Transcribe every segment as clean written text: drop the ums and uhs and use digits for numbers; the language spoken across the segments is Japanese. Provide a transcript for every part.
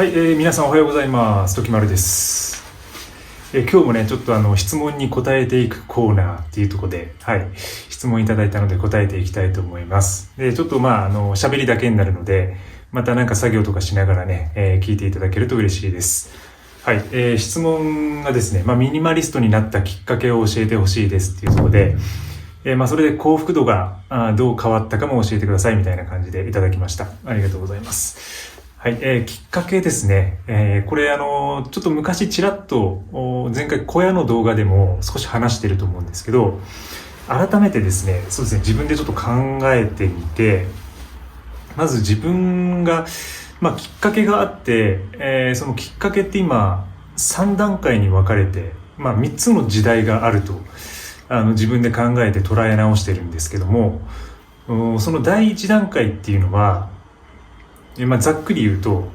はい、皆さんおはようございます。ときまるです。今日もね、ちょっと質問に答えていくコーナーっていうところで、はい、質問いただいたので答えていきたいと思います。で、ちょっと喋りだけになるので、またなんか作業とかしながらね、聞いていただけると嬉しいです。はい、質問がですね、ミニマリストになったきっかけを教えてほしいですっていうところで、それで幸福度がどう変わったかも教えてくださいみたいな感じでいただきました。ありがとうございます。はい、きっかけですね。これちょっと昔ちらっと前回小屋の動画でも少し話してると思うんですけど、改めてですね、そうですね、自分でちょっと考えてみて、まず自分が、きっかけがあって、そのきっかけって今3段階に分かれて、3つの時代があると自分で考えて捉え直してるんですけども、その第1段階っていうのは、ざっくり言うと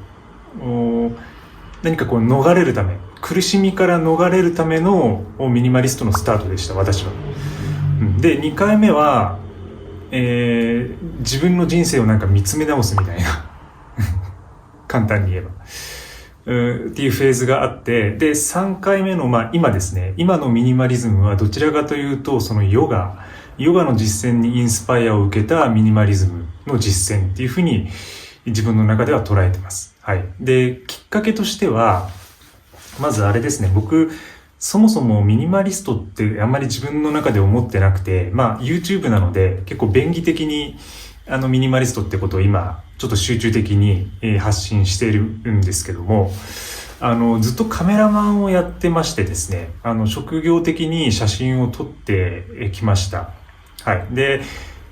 何かこう逃れるため、苦しみから逃れるためのミニマリストのスタートでした、私は。で2回目は、自分の人生をなんか見つめ直すみたいな簡単に言えばっていうフェーズがあって、で3回目の今ですね、今のミニマリズムはどちらかというとそのヨガの実践にインスパイアを受けたミニマリズムの実践っていうふうに自分の中では捉えてます。はい。で、きっかけとしては、まずあれですね、僕、そもそもミニマリストってあんまり自分の中で思ってなくて、YouTube なので結構便宜的にミニマリストってことを今、ちょっと集中的に発信しているんですけども、ずっとカメラマンをやってましてですね、職業的に写真を撮ってきました。はい。で、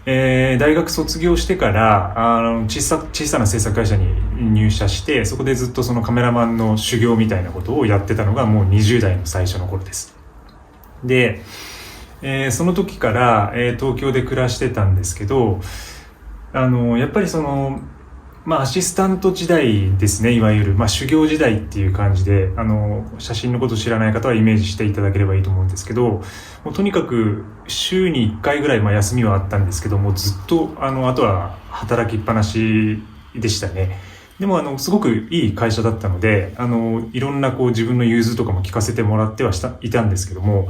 大学卒業してから小さな制作会社に入社して、そこでずっとそのカメラマンの修行みたいなことをやってたのがもう20代の最初の頃です。で、その時から、東京で暮らしてたんですけど、やっぱりそのアシスタント時代ですね、いわゆる、修行時代っていう感じで、写真のことを知らない方はイメージしていただければいいと思うんですけど、もうとにかく週に1回ぐらい、休みはあったんですけども、ずっと、あとは働きっぱなしでしたね。でも、すごくいい会社だったので、いろんなこう自分の融通とかも聞かせてもらってはいたんですけども、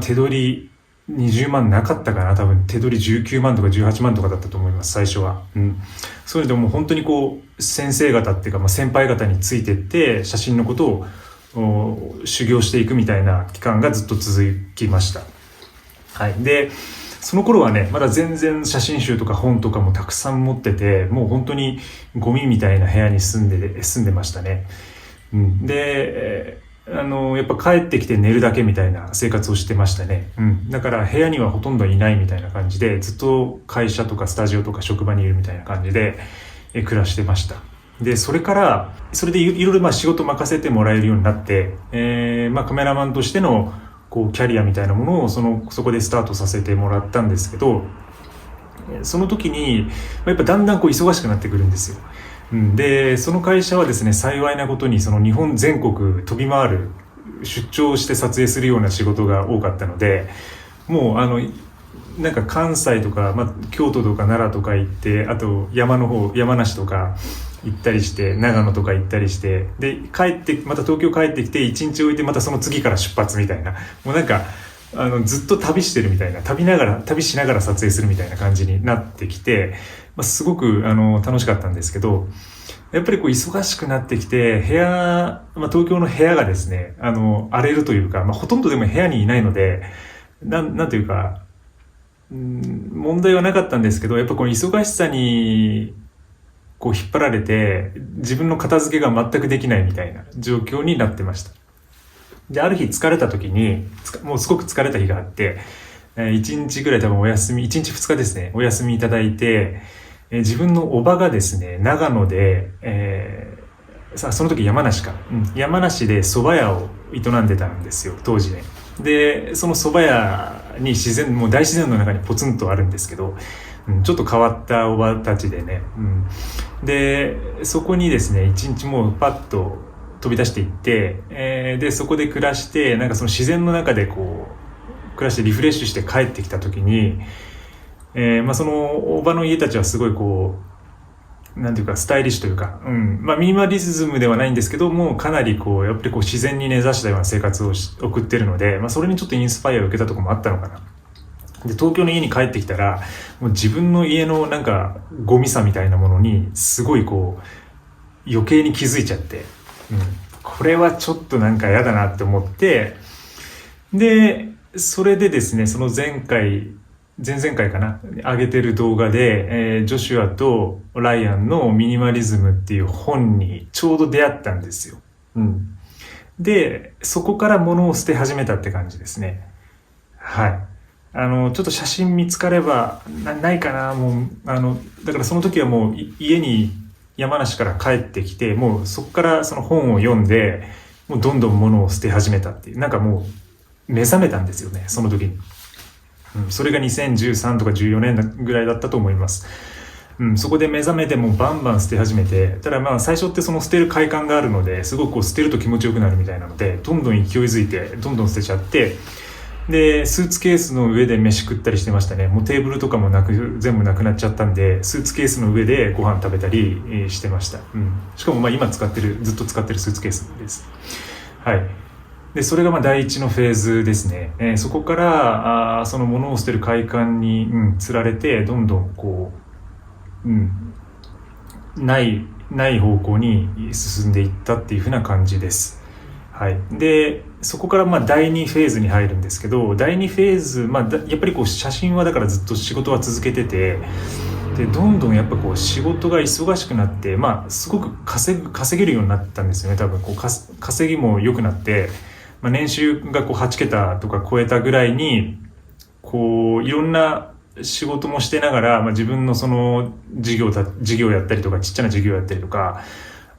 手取り20万なかったかな、多分手取り19万とか18万とかだったと思います、最初は。それでも本当にこう先生方っていうか、先輩方についてって写真のことを修行していくみたいな期間がずっと続きました。はい。でその頃はね、まだ全然写真集とか本とかもたくさん持ってて、もう本当にゴミみたいな部屋に住んでましたね。で、やっぱ帰ってきて寝るだけみたいな生活をしてましたね。だから部屋にはほとんどいないみたいな感じで、ずっと会社とかスタジオとか職場にいるみたいな感じで暮らしてました。で、それでいろいろ仕事任せてもらえるようになって、カメラマンとしてのこうキャリアみたいなものをそこでスタートさせてもらったんですけど、その時にやっぱだんだんこう忙しくなってくるんですよ。でその会社はですね、幸いなことにその日本全国飛び回る、出張して撮影するような仕事が多かったので、もうなんか関西とか、京都とか奈良とか行って、あと山梨とか行ったりして、長野とか行ったりして、でまた東京帰ってきて1日置いて、またその次から出発みたいな、もうなんかずっと旅してるみたいな、旅しながら撮影するみたいな感じになってきて、すごく楽しかったんですけど、やっぱりこう忙しくなってきて、東京の部屋がですね、荒れるというか、ほとんどでも部屋にいないので、なんというか、問題はなかったんですけど、やっぱこの忙しさにこう引っ張られて、自分の片付けが全くできないみたいな状況になってました。で、ある日疲れた時に、もうすごく疲れた日があって、1日ぐらい多分1日2日ですね、お休みいただいて、自分の叔母がですね、長野で、その時山梨で蕎麦屋を営んでたんですよ、当時ね。で、その蕎麦屋にもう大自然の中にポツンとあるんですけど、ちょっと変わったおばたちでね、で、そこにですね、一日もうパッと飛び出していって、で、そこで暮らして、なんかその自然の中でこう、暮らしてリフレッシュして帰ってきた時に、そのおばの家たちはすごいこう、なんていうかスタイリッシュというか、ミニマリズムではないんですけども、かなりこうやっぱりこう自然に根ざしたような生活を送ってるので、それにちょっとインスパイアを受けたところもあったのかな。で、東京の家に帰ってきたら、もう自分の家のなんかゴミさみたいなものにすごいこう余計に気づいちゃって、これはちょっとなんか嫌だなって思って、でそれでですね、その前々回かな、上げてる動画で、ジョシュアとライアンのミニマリズムっていう本にちょうど出会ったんですよ。で、そこから物を捨て始めたって感じですね。はい。ちょっと写真見つかればないかな、もう、だからその時はもう家に山梨から帰ってきて、もうそこからその本を読んで、もうどんどん物を捨て始めたっていう、なんかもう目覚めたんですよね、その時に。それが2013とか14年ぐらいだったと思います。そこで目覚めてもうバンバン捨て始めて、ただ最初ってその捨てる快感があるので、すごくこう捨てると気持ちよくなるみたいなので、どんどん勢いづいて、どんどん捨てちゃって、で、スーツケースの上で飯食ったりしてましたね。もうテーブルとかも全部なくなっちゃったんで、スーツケースの上でご飯食べたりしてました。しかも今ずっと使ってるスーツケースです。はい。で、それが第一のフェーズですね。そこからその物を捨てる快感に、つられて、どんどんこう、ない方向に進んでいったっていう風な感じです。はい。で、そこから第2フェーズに入るんですけど、第2フェーズ、やっぱりこう写真はだからずっと仕事は続けてて、で、どんどんやっぱこう仕事が忙しくなって、すごく稼げるようになったんですよね。多分こう稼ぎも良くなって、年収がこう8桁とか超えたぐらいに、こういろんな仕事もしてながら、自分のその事業やったりとか、ちっちゃな事業やったりとか、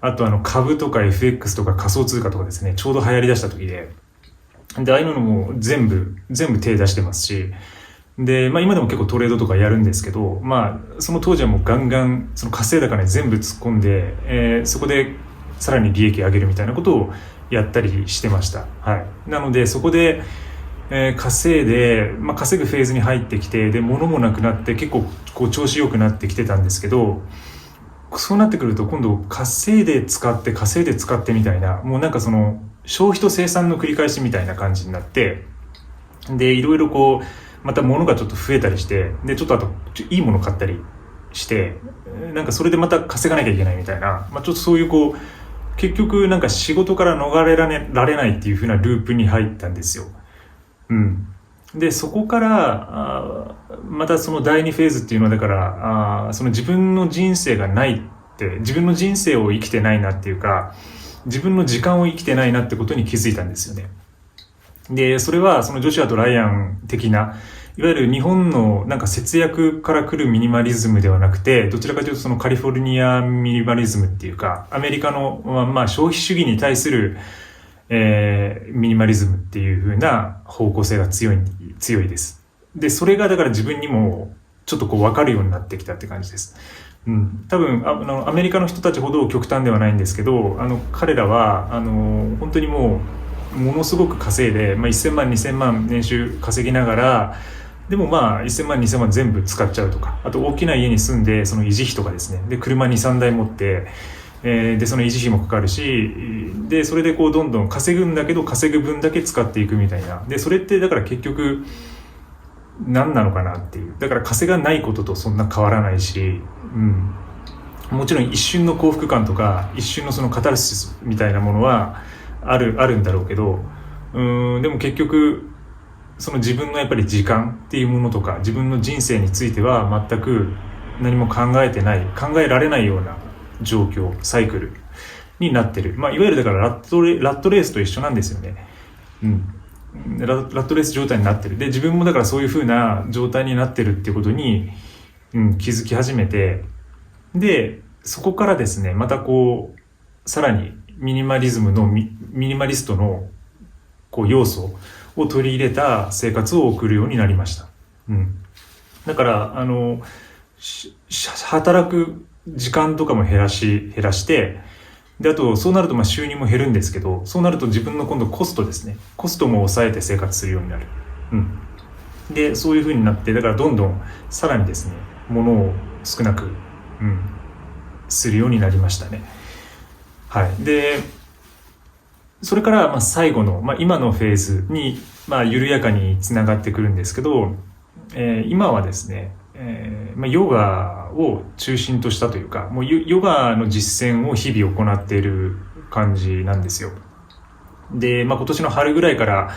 あと株とか FX とか仮想通貨とかですね、ちょうど流行り出した時で、ああいうのも全部手出してますし、で、今でも結構トレードとかやるんですけど、その当時はもうガンガンその稼いだ金全部突っ込んで、そこでさらに利益上げるみたいなことをやったりしてました。はい。なのでそこで、稼いで、稼ぐフェーズに入ってきて、で、物もなくなって結構こう調子良くなってきてたんですけど、そうなってくると今度稼いで使ってみたいな、もうなんかその消費と生産の繰り返しみたいな感じになって、で、いろいろこう、また物がちょっと増えたりして、で、ちょっとあといいもの買ったりして、なんかそれでまた稼がなきゃいけないみたいな、ちょっとそういうこう、結局なんか仕事から逃れられないっていう風なループに入ったんですよ。で、そこからまたその第2フェーズっていうのはだからその自分の人生がないって、自分の人生を生きてないなっていうか、自分の時間を生きてないなってことに気づいたんですよね。で、それはそのジョシュアとライアン的な、いわゆる日本のなんか節約から来るミニマリズムではなくて、どちらかというとそのカリフォルニアミニマリズムっていうか、アメリカの消費主義に対するミニマリズムっていう風な方向性が強いです。で、それがだから自分にもちょっとこう分かるようになってきたって感じです。多分アメリカの人たちほど極端ではないんですけど、彼らは本当にものすごく稼いで、1000万2000万年収稼ぎながら、でも1000万2000万全部使っちゃうとか、あと大きな家に住んでその維持費とかですね、で車2、3台持って、でその維持費もかかるし、でそれでこうどんどん稼ぐんだけど、稼ぐ分だけ使っていくみたいな。でそれってだから結局何なのかなっていう。だから稼がないこととそんな変わらないし、もちろん一瞬の幸福感とか一瞬のそのカタルシスみたいなものはあるんだろうけど、でも結局その自分のやっぱり時間っていうものとか、自分の人生については全く何も考えられないような状況、サイクルになってる。いわゆるだからラットレースと一緒なんですよね。ラットレース状態になってる。で、自分もだからそういう風な状態になってるっていうことに、気づき始めて、で、そこからですね、またこう、さらにミニマリズムのミニマリストのこう要素を取り入れた生活を送るようになりました。だから働く時間とかも減らして、であとそうなると収入も減るんですけど、そうなると自分の今度コストですね、コストも抑えて生活するようになる。でそういう風になって、だからどんどんさらにですね、物を少なくするようになりましたね。はい。で、それから最後の、今のフェーズに、緩やかにつながってくるんですけど、今はですね、ヨガを中心としたというか、もうヨガの実践を日々行っている感じなんですよ。で、今年の春ぐらいから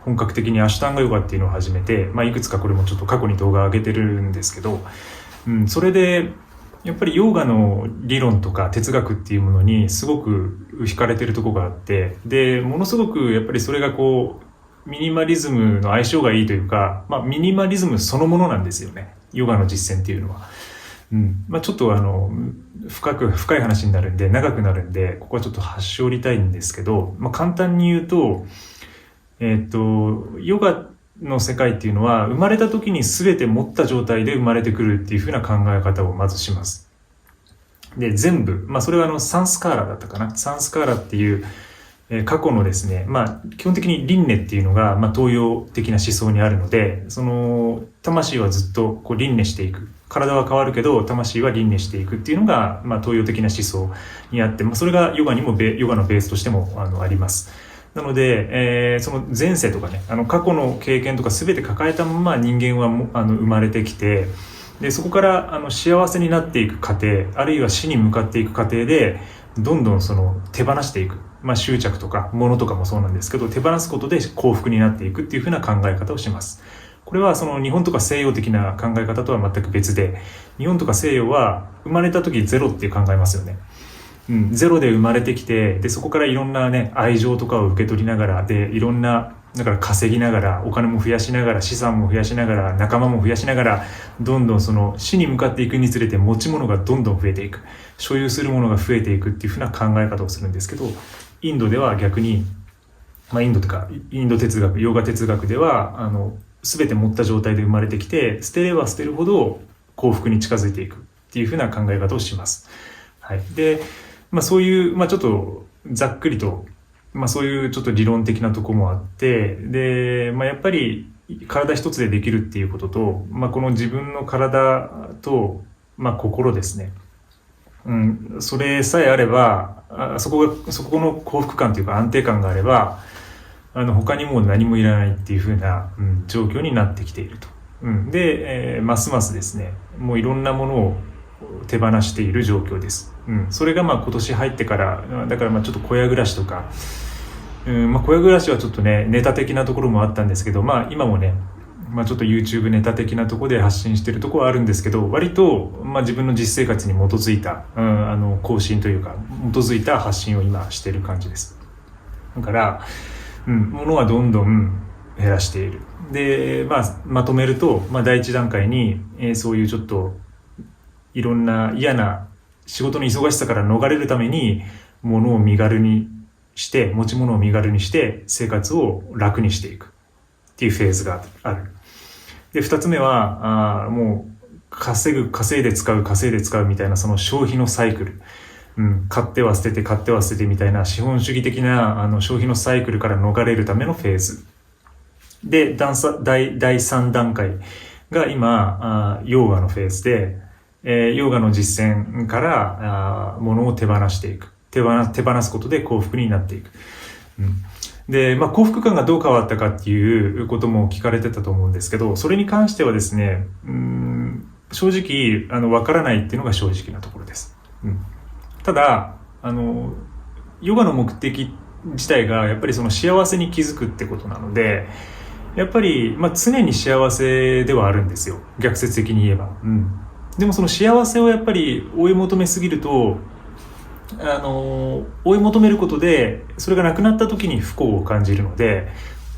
本格的にアシュタンガヨガっていうのを始めて、いくつかこれもちょっと過去に動画上げてるんですけど、それでやっぱりヨガの理論とか哲学っていうものにすごく惹かれてるところがあって、で、ものすごくやっぱりそれがミニマリズムの相性がいいというか、ミニマリズムそのものなんですよね。ヨガの実践っていうのは。ちょっと深い話になるんで、長くなるんで、ここはちょっと端折りたいんですけど、簡単に言うと、ヨガの世界っていうのは、生まれた時に全て持った状態で生まれてくるっていう風な考え方をまずします。で、全部、それはサンスカーラだったかな。サンスカーラっていう、過去のですね、基本的に輪廻っていうのが、東洋的な思想にあるので、魂はずっと輪廻していく。体は変わるけど、魂は輪廻していくっていうのが、東洋的な思想にあって、それがヨガのベースとしてもあります。なので、その前世とかね、過去の経験とか全て抱えたまま人間は生まれてきて、で、そこから幸せになっていく過程、あるいは死に向かっていく過程で、どんどん手放していく。執着とか物とかもそうなんですけど、手放すことで幸福になっていくっていう風な考え方をします。これは日本とか西洋的な考え方とは全く別で、日本とか西洋は生まれた時ゼロって考えますよね。ゼロで生まれてきて、で、そこからいろんなね、愛情とかを受け取りながら、で、いろんな、だから稼ぎながら、お金も増やしながら、資産も増やしながら、仲間も増やしながら、どんどん死に向かっていくにつれて持ち物がどんどん増えていく。所有するものが増えていくっていうふうな考え方をするんですけど、インドでは逆に、インドとか、インド哲学、ヨガ哲学では、全て持った状態で生まれてきて、捨てれば捨てるほど幸福に近づいていくっていうふうな考え方をします。はい。で、そういう、ちょっとざっくりと、そういうちょっと理論的なところもあって、で、やっぱり体一つでできるっていうことと、この自分の体と、心ですね。それさえあれば、そこの幸福感というか安定感があれば、他にもう何もいらないっていう風な、状況になってきていると。で、ますますですね、もういろんなものを手放している状況です。それが今年入ってから、だからちょっと小屋暮らしとか、小屋暮らしはちょっとね、ネタ的なところもあったんですけど、今もね、ちょっと YouTube ネタ的なところで発信してるところはあるんですけど、割と、自分の実生活に基づいた、更新というか、基づいた発信を今してる感じです。だから、物はどんどん減らしている。で、まとめると、第一段階に、そういうちょっと、いろんな嫌な仕事の忙しさから逃れるために、物を身軽にして、持ち物を身軽にして、生活を楽にしていくっていうフェーズがある。で、二つ目は、もう、稼いで使うみたいなその消費のサイクル。買っては捨ててみたいな資本主義的な消費のサイクルから逃れるためのフェーズ。で、第3段階が今、ヨガのフェーズで、ヨガの実践から物を手放していく。手放すことで幸福になっていく。で、幸福感がどう変わったかっていうことも聞かれてたと思うんですけど、それに関してはですね、正直、わからないっていうのが正直なところです。ただ、ヨガの目的自体がやっぱりその幸せに気づくってことなので、やっぱり、常に幸せではあるんですよ。逆説的に言えば。でもその幸せをやっぱり追い求めすぎると、追い求めることで、それがなくなった時に不幸を感じるので、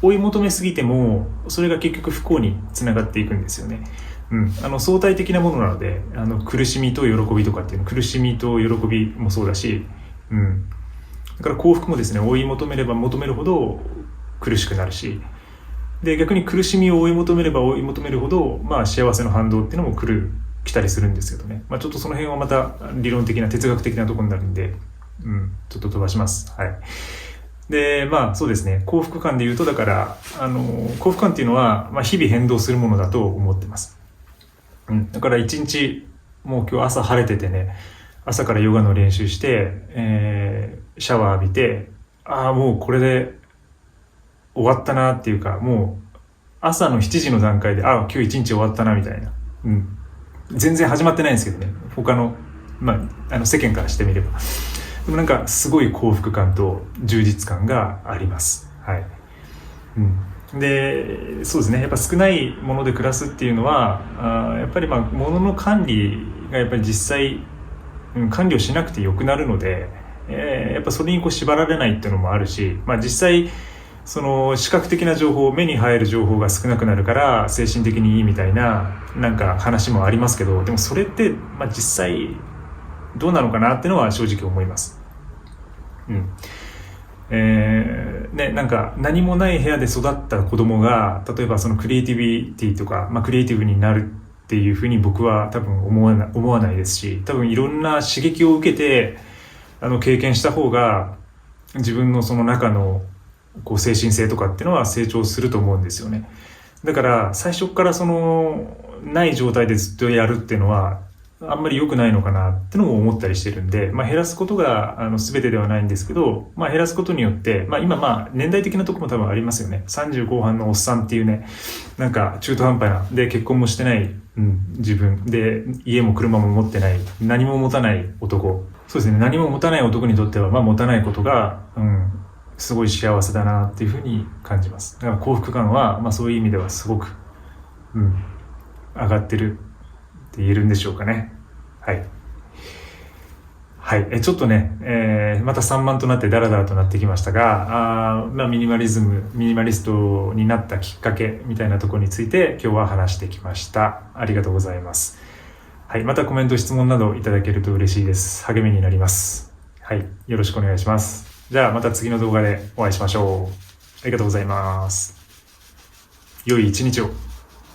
追い求めすぎても、それが結局不幸につながっていくんですよね。相対的なものなので、苦しみと喜びとかっていうの、苦しみと喜びもそうだし、だから幸福もですね、追い求めれば求めるほど苦しくなるし、で、逆に苦しみを追い求めれば追い求めるほど、幸せの反動っていうのも来たりするんですけどね。ちょっとその辺はまた理論的な哲学的なところになるんで、ちょっと飛ばします。はい。で、そうですね。幸福感で言うと、だから、幸福感っていうのは、日々変動するものだと思ってます。だから一日、もう今日朝晴れててね、朝からヨガの練習して、シャワー浴びて、もうこれで終わったなっていうか、もう朝の7時の段階で、今日一日終わったなみたいな。全然始まってないんですけどね。他の、世間からしてみれば。でもなんかすごい幸福感と充実感があります。はい。で、そうですね。やっぱ少ないもので暮らすっていうのは、やっぱり物の管理がやっぱり実際、管理をしなくてよくなるので、やっぱそれに縛られないっていうのもあるし、実際、その視覚的な情報、目に入る情報が少なくなるから精神的にいいみたいななんか話もありますけど、でもそれって、実際どうなのかなっていうのは正直思います。なんか何もない部屋で育った子供が例えばそのクリエイティビティとか、クリエイティブになるっていうふうに僕は多分思わないですし、多分いろんな刺激を受けて経験した方が自分のその中の精神性とかっていうのは成長すると思うんですよね。だから最初からそのない状態でずっとやるっていうのはあんまり良くないのかなってのも思ったりしてるんで、減らすことが全てではないんですけど、減らすことによって、今年代的なところも多分ありますよね。30後半のおっさんっていうね、なんか中途半端なで結婚もしてない、自分で家も車も持ってない、何も持たない男。そうですね、何も持たない男にとっては持たないことがすごい幸せだなっていうふうに感じます。だから幸福感は、そういう意味ではすごく、上がってるって言えるんでしょうかね。はい。はい。ちょっとね、また散漫となってダラダラとなってきましたが、ミニマリストになったきっかけみたいなところについて今日は話してきました。ありがとうございます。はい。またコメント、質問などいただけると嬉しいです。励みになります。はい。よろしくお願いします。じゃあまた次の動画でお会いしましょう。ありがとうございます。良い一日を。